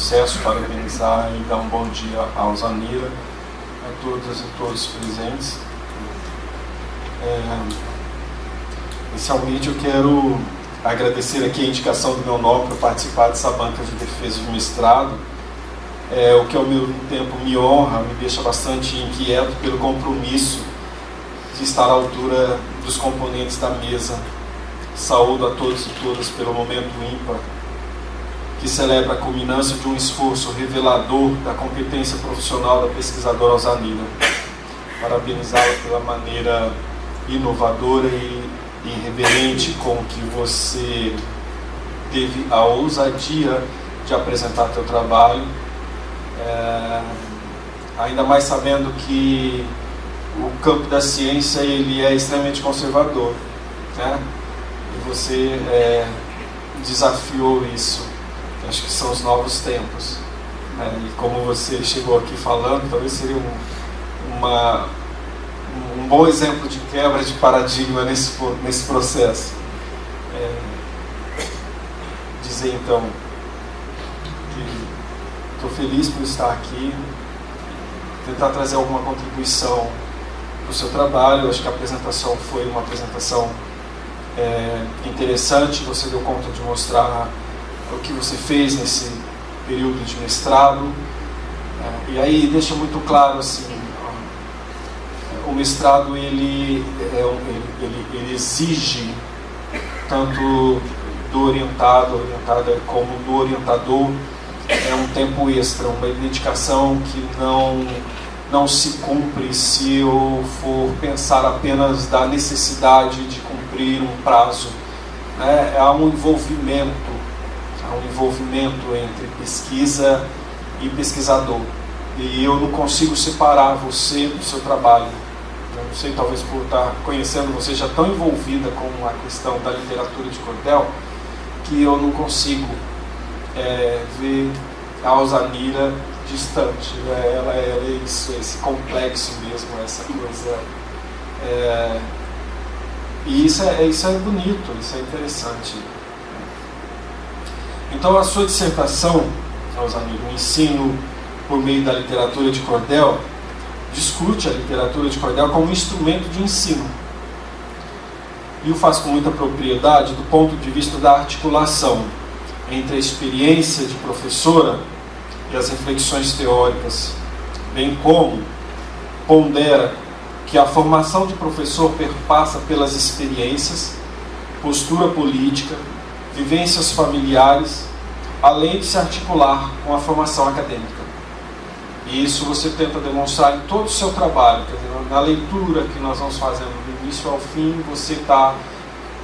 processo, parabenizar e dar um bom dia ao Zanira, a todas e todos presentes. Inicialmente eu quero agradecer aqui a indicação do meu nome para participar dessa banca de defesa de mestrado, o que ao mesmo tempo me honra, me deixa bastante inquieto pelo compromisso de estar à altura dos componentes da mesa. Saúdo a todos e todas pelo momento ímpar, que celebra a culminância de um esforço revelador da competência profissional da pesquisadora Alzanira. Parabenizá-la pela maneira inovadora e irreverente com que você teve a ousadia de apresentar seu trabalho, ainda mais sabendo que o campo da ciência ele é extremamente conservador, né? E você desafiou isso. Acho que são os novos tempos, né? E como você chegou aqui falando, talvez seria um bom exemplo de quebra de paradigma nesse processo. Dizer então que estou feliz por estar aqui, tentar trazer alguma contribuição para o seu trabalho. Acho que a apresentação foi uma apresentação interessante. Você deu conta de mostrar o que você fez nesse período de mestrado, e aí deixa muito claro assim, o mestrado ele exige tanto do orientada como do orientador um tempo extra, uma dedicação que não se cumpre se eu for pensar apenas da necessidade de cumprir um prazo, né? Há um envolvimento entre pesquisa e pesquisador, e eu não consigo separar você do seu trabalho. Eu não sei, talvez por estar conhecendo você já tão envolvida com a questão da literatura de cordel, que eu não consigo ver a Alzanira distante, né? Ela é isso, esse complexo mesmo, essa coisa, e isso é bonito, isso é interessante. Então a sua dissertação, Alzanira, o ensino por meio da literatura de cordel, discute a literatura de cordel como instrumento de ensino, e o faz com muita propriedade do ponto de vista da articulação entre a experiência de professora e as reflexões teóricas, bem como pondera que a formação de professor perpassa pelas experiências, postura política, vivências familiares, além de se articular com a formação acadêmica. E isso você tenta demonstrar em todo o seu trabalho, quer dizer, na leitura que nós vamos fazendo do início ao fim, você está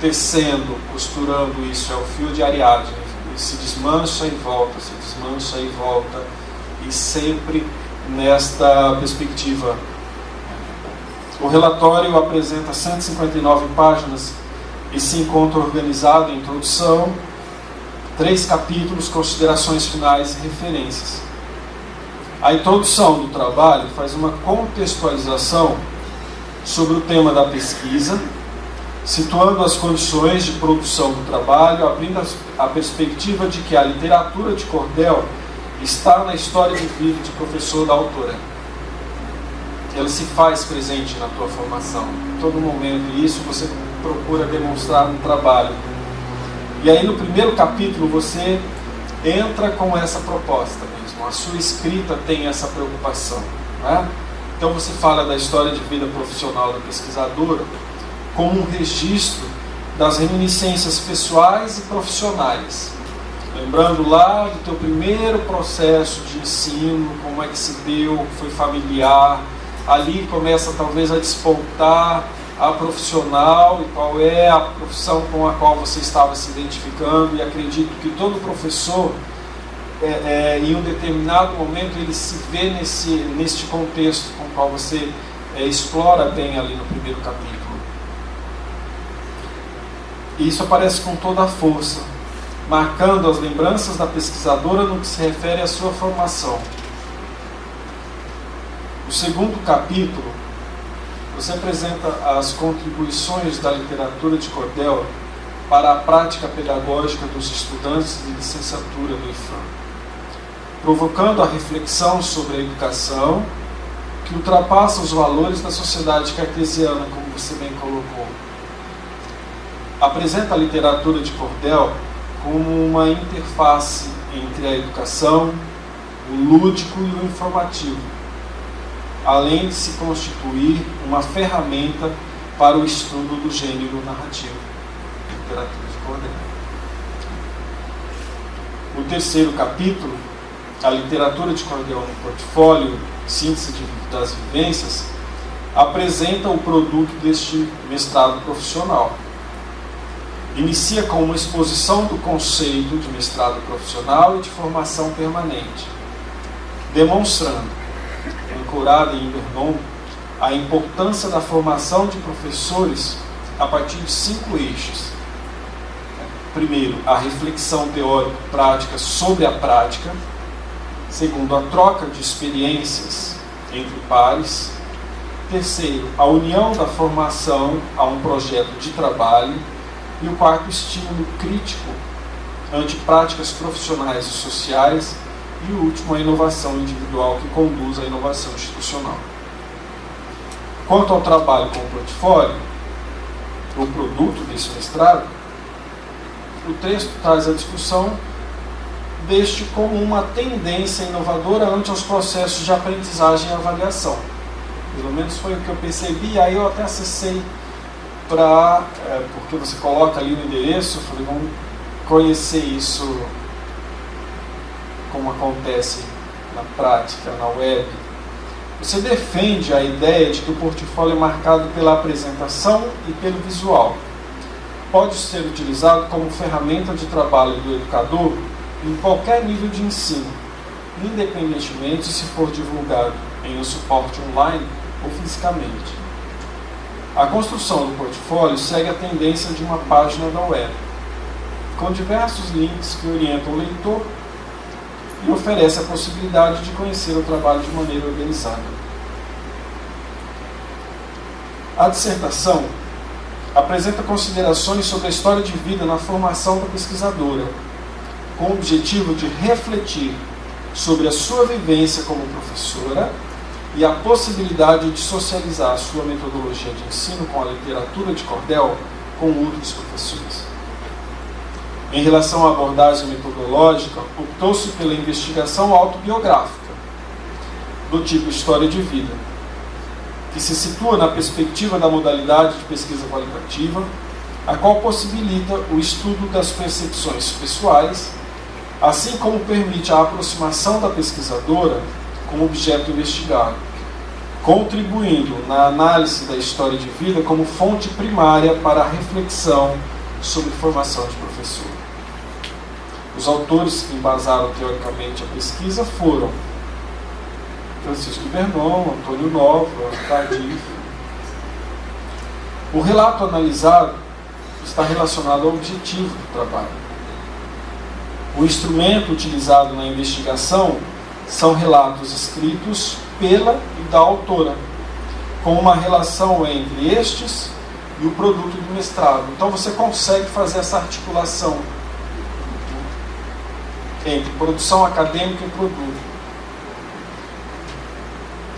tecendo, costurando isso, é o fio de Ariadne, se desmancha e volta, se desmancha e volta, e sempre nesta perspectiva. O relatório apresenta 159 páginas e se encontra organizado em introdução, 3 capítulos, considerações finais e referências. A introdução do trabalho faz uma contextualização sobre o tema da pesquisa, situando as condições de produção do trabalho, abrindo a perspectiva de que a literatura de cordel está na história de vida de professor da autora. Ela se faz presente na tua formação, em todo momento, e isso você procura demonstrar no trabalho. E aí no primeiro capítulo você entra com essa proposta mesmo, a sua escrita tem essa preocupação, né? Então você fala da história de vida profissional da pesquisadora como um registro das reminiscências pessoais e profissionais, lembrando lá do teu primeiro processo de ensino, como é que se deu, foi familiar. Ali começa talvez a despontar a profissional e qual é a profissão com a qual você estava se identificando, e acredito que todo professor, em um determinado momento, ele se vê neste contexto com o qual você explora bem ali no primeiro capítulo. E isso aparece com toda a força, marcando as lembranças da pesquisadora no que se refere à sua formação. O segundo capítulo, você apresenta as contribuições da literatura de cordel para a prática pedagógica dos estudantes de licenciatura do IFAM. provocando a reflexão sobre a educação, que ultrapassa os valores da sociedade cartesiana, como você bem colocou. Apresenta a literatura de cordel como uma interface entre a educação, o lúdico e o informativo, além de se constituir uma ferramenta para o estudo do gênero narrativo. Literatura de cordel. O terceiro capítulo, a literatura de cordel no portfólio, síntese das vivências, apresenta o produto deste mestrado profissional. Inicia com uma exposição do conceito de mestrado profissional e de formação permanente, demonstrando, ancorada em Bernon, a importância da formação de professores a partir de 5 eixos. Primeiro, a reflexão teórico-prática sobre a prática. Segundo, a troca de experiências entre pares. Terceiro, a união da formação a um projeto de trabalho. E o quarto, estímulo crítico ante práticas profissionais e sociais. E o último, a inovação individual que conduz à inovação institucional. Quanto ao trabalho com o portfólio, o produto desse mestrado, o texto traz a discussão deste como uma tendência inovadora ante os processos de aprendizagem e avaliação. Pelo menos foi o que eu percebi, aí eu até acessei porque você coloca ali o endereço, eu falei, vamos conhecer isso, como acontece na prática, na web. Você defende a ideia de que o portfólio é marcado pela apresentação e pelo visual. Pode ser utilizado como ferramenta de trabalho do educador em qualquer nível de ensino, independentemente se for divulgado em um suporte online ou fisicamente. A construção do portfólio segue a tendência de uma página da web, com diversos links que orientam o leitor e oferece a possibilidade de conhecer o trabalho de maneira organizada. A dissertação apresenta considerações sobre a história de vida na formação da pesquisadora, com o objetivo de refletir sobre a sua vivência como professora e a possibilidade de socializar a sua metodologia de ensino com a literatura de cordel com outros professores. Em relação à abordagem metodológica, optou-se pela investigação autobiográfica, do tipo história de vida, que se situa na perspectiva da modalidade de pesquisa qualitativa, a qual possibilita o estudo das percepções pessoais, assim como permite a aproximação da pesquisadora com o objeto investigado, contribuindo na análise da história de vida como fonte primária para a reflexão sobre formação de professor. Os autores que embasaram teoricamente a pesquisa foram Francisco Bernon, Antônio Nova, Tardif. O relato analisado está relacionado ao objetivo do trabalho. O instrumento utilizado na investigação são relatos escritos pela e da autora, com uma relação entre estes e o produto do mestrado. Então você consegue fazer essa articulação entre produção acadêmica e produto.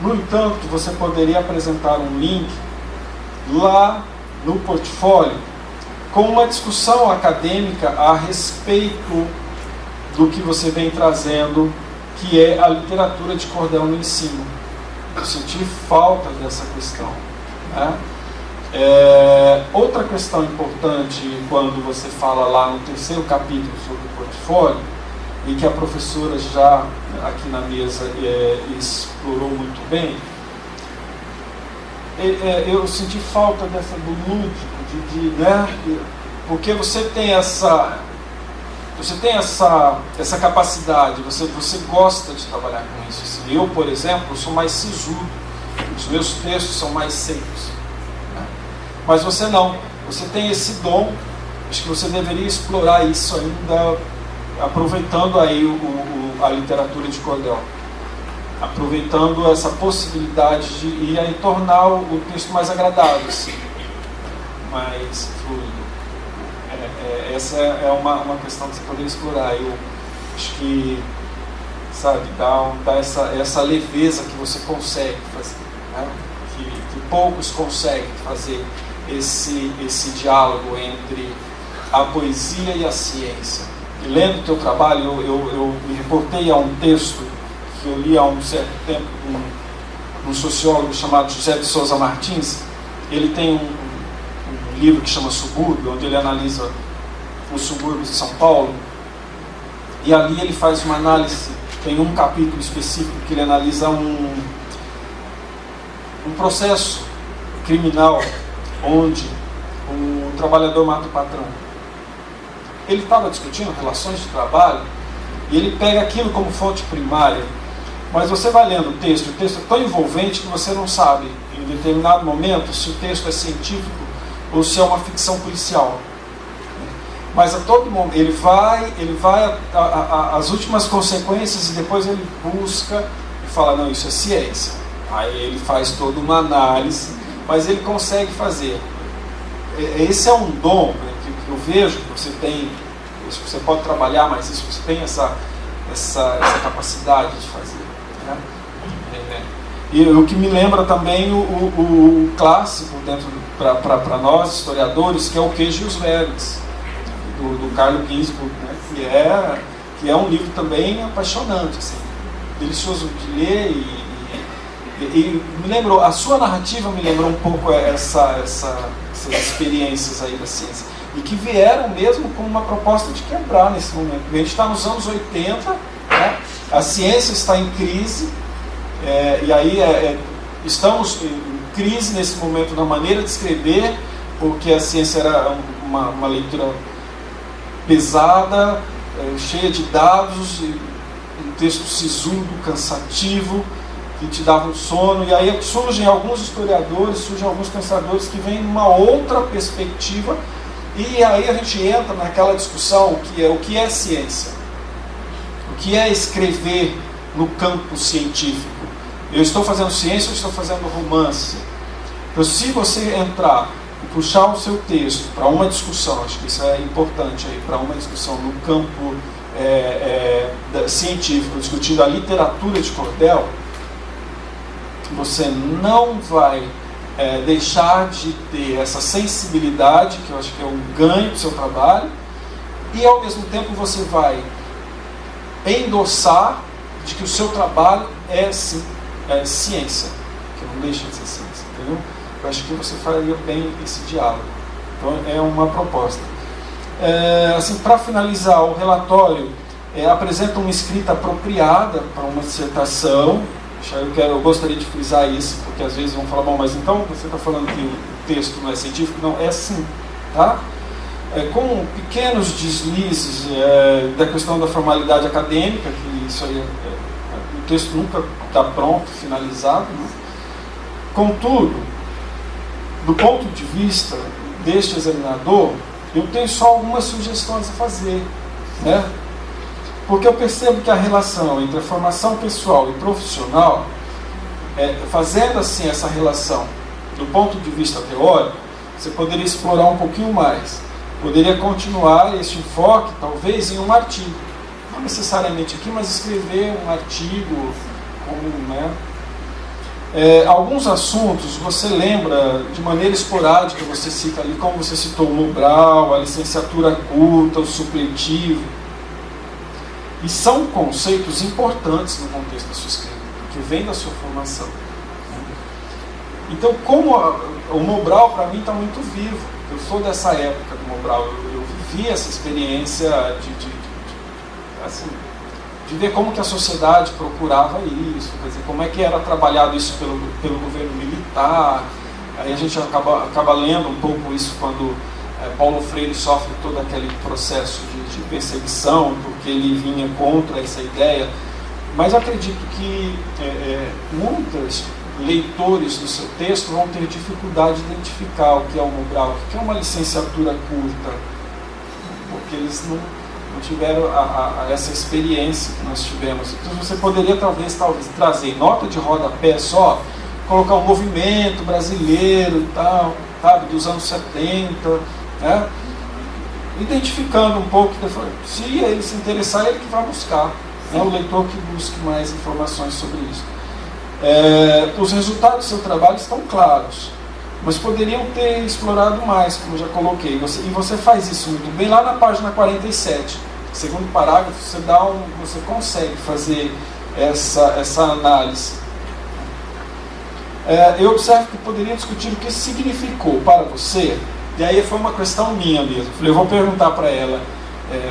No entanto, você poderia apresentar um link lá no portfólio com uma discussão acadêmica a respeito do que você vem trazendo, que é a literatura de cordel no ensino. Eu senti falta dessa questão, né? Outra questão importante quando você fala lá no terceiro capítulo sobre o portfólio, e que a professora já aqui na mesa explorou muito bem, eu senti falta do lúdico, né? Porque você tem essa capacidade, você gosta de trabalhar com isso. Assim, eu, por exemplo, sou mais sisudo, os meus textos são mais secos, né? Mas você não, você tem esse dom. Acho que você deveria explorar isso ainda, aproveitando aí a literatura de cordel, aproveitando essa possibilidade de aí tornar o texto mais agradável, assim, mais fluido. Essa é uma questão que você poderia explorar. Eu acho que sabe? Dá essa leveza que você consegue fazer, né? Que poucos conseguem fazer esse diálogo entre a poesia e a ciência. E lendo o teu trabalho, eu me reportei a um texto que eu li há um certo tempo de um sociólogo chamado José de Souza Martins. Ele tem um livro que chama Subúrbio, onde ele analisa os subúrbios de São Paulo, e ali ele faz uma análise, tem um capítulo específico que ele analisa um processo criminal onde o trabalhador mata o patrão. Ele estava discutindo relações de trabalho e ele pega aquilo como fonte primária, mas você vai lendo o texto é tão envolvente que você não sabe, em determinado momento, se o texto é científico ou se é uma ficção policial. Mas a todo momento ele vai às últimas consequências e depois ele busca e fala, não, isso é ciência. Aí ele faz toda uma análise, mas ele consegue fazer. Esse é um dom, né, que eu vejo que você tem, você pode trabalhar, mas isso você tem essa capacidade de fazer, né? E o que me lembra também o clássico para nós historiadores, que é o Queijo e os Vermes, do Carlo Ginzburg, né? que é um livro também apaixonante, assim, delicioso de ler e me lembrou, a sua narrativa me lembrou um pouco essas experiências aí da ciência, e que vieram mesmo com uma proposta de quebrar nesse momento. A gente está nos anos 80, né? A ciência está em crise, e aí estamos em crise nesse momento na maneira de escrever, porque a ciência era uma leitura pesada, cheia de dados, um texto sisudo, cansativo, que te dava um sono, e aí surgem alguns historiadores, surgem alguns pensadores que vêm numa outra perspectiva, e aí a gente entra naquela discussão o que é ciência, o que é escrever no campo científico. Eu estou fazendo ciência ou estou fazendo romance? Então, se você entrar e puxar o seu texto para uma discussão, acho que isso é importante aí, para uma discussão no campo científico, discutindo a literatura de cordel, você não vai deixar de ter essa sensibilidade, que eu acho que é um ganho do seu trabalho, e ao mesmo tempo você vai endossar de que o seu trabalho é sim ciência, que não deixa de ser ciência, entendeu? Eu acho que você faria bem esse diálogo. Então é uma proposta. Assim, para finalizar, o relatório apresenta uma escrita apropriada para uma dissertação. Eu gostaria de frisar isso, porque às vezes vão falar, bom, mas então você está falando que o texto não é científico? Não, é sim, tá? Com pequenos deslizes da questão da formalidade acadêmica, que isso aí o texto nunca está pronto, finalizado, né? Contudo, do ponto de vista deste examinador, eu tenho só algumas sugestões a fazer, né? Porque eu percebo que a relação entre a formação pessoal e profissional, fazendo assim essa relação do ponto de vista teórico, você poderia explorar um pouquinho mais. Poderia continuar esse enfoque, talvez, em um artigo. Não necessariamente aqui, mas escrever um artigo, né? Alguns assuntos você lembra de maneira esporádica, você cita ali, como você citou o Mobral, a licenciatura curta, o supletivo. E são conceitos importantes no contexto da sua escrita, que vem da sua formação. Então, como o Mobral para mim está muito vivo, eu sou dessa época do Mobral, eu vivi essa experiência de ver como que a sociedade procurava isso, quer dizer, como é que era trabalhado isso pelo governo militar. Aí a gente acaba lendo um pouco isso quando Paulo Freire sofre todo aquele processo de perseguição, porque ele vinha contra essa ideia. Mas acredito que muitos leitores do seu texto vão ter dificuldade de identificar o que é o Mobral, o que é uma licenciatura curta, porque eles não tiveram essa experiência que nós tivemos. Então você poderia talvez trazer nota de rodapé só, colocar um movimento brasileiro e tal, sabe, dos anos 70, né? Identificando um pouco, se ele se interessar, ele que vai buscar, É o leitor que busque mais informações sobre isso. Os resultados do seu trabalho estão claros, mas poderiam ter explorado mais, como eu já coloquei. E você faz isso muito bem lá na página 47. Segundo parágrafo, você consegue fazer essa análise. Eu observo que poderia discutir o que significou para você, e aí foi uma questão minha mesmo. Eu vou perguntar para ela,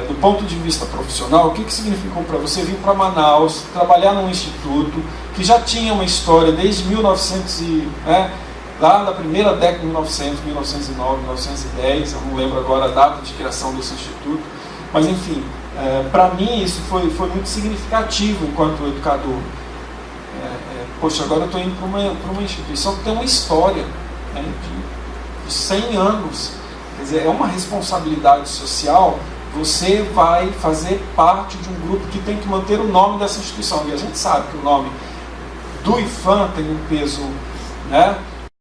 do ponto de vista profissional, o que significou para você vir para Manaus, trabalhar num instituto que já tinha uma história desde 1900 lá da primeira década de 1900, 1909, 1910, eu não lembro agora a data de criação desse instituto, mas enfim, para mim isso foi muito significativo enquanto educador. Poxa, agora eu estou indo para uma instituição que tem uma história, né, de 100 anos. Quer dizer, é uma responsabilidade social. Você vai fazer parte de um grupo que tem que manter o nome dessa instituição. E a gente sabe que o nome do IPHAN tem um peso, né,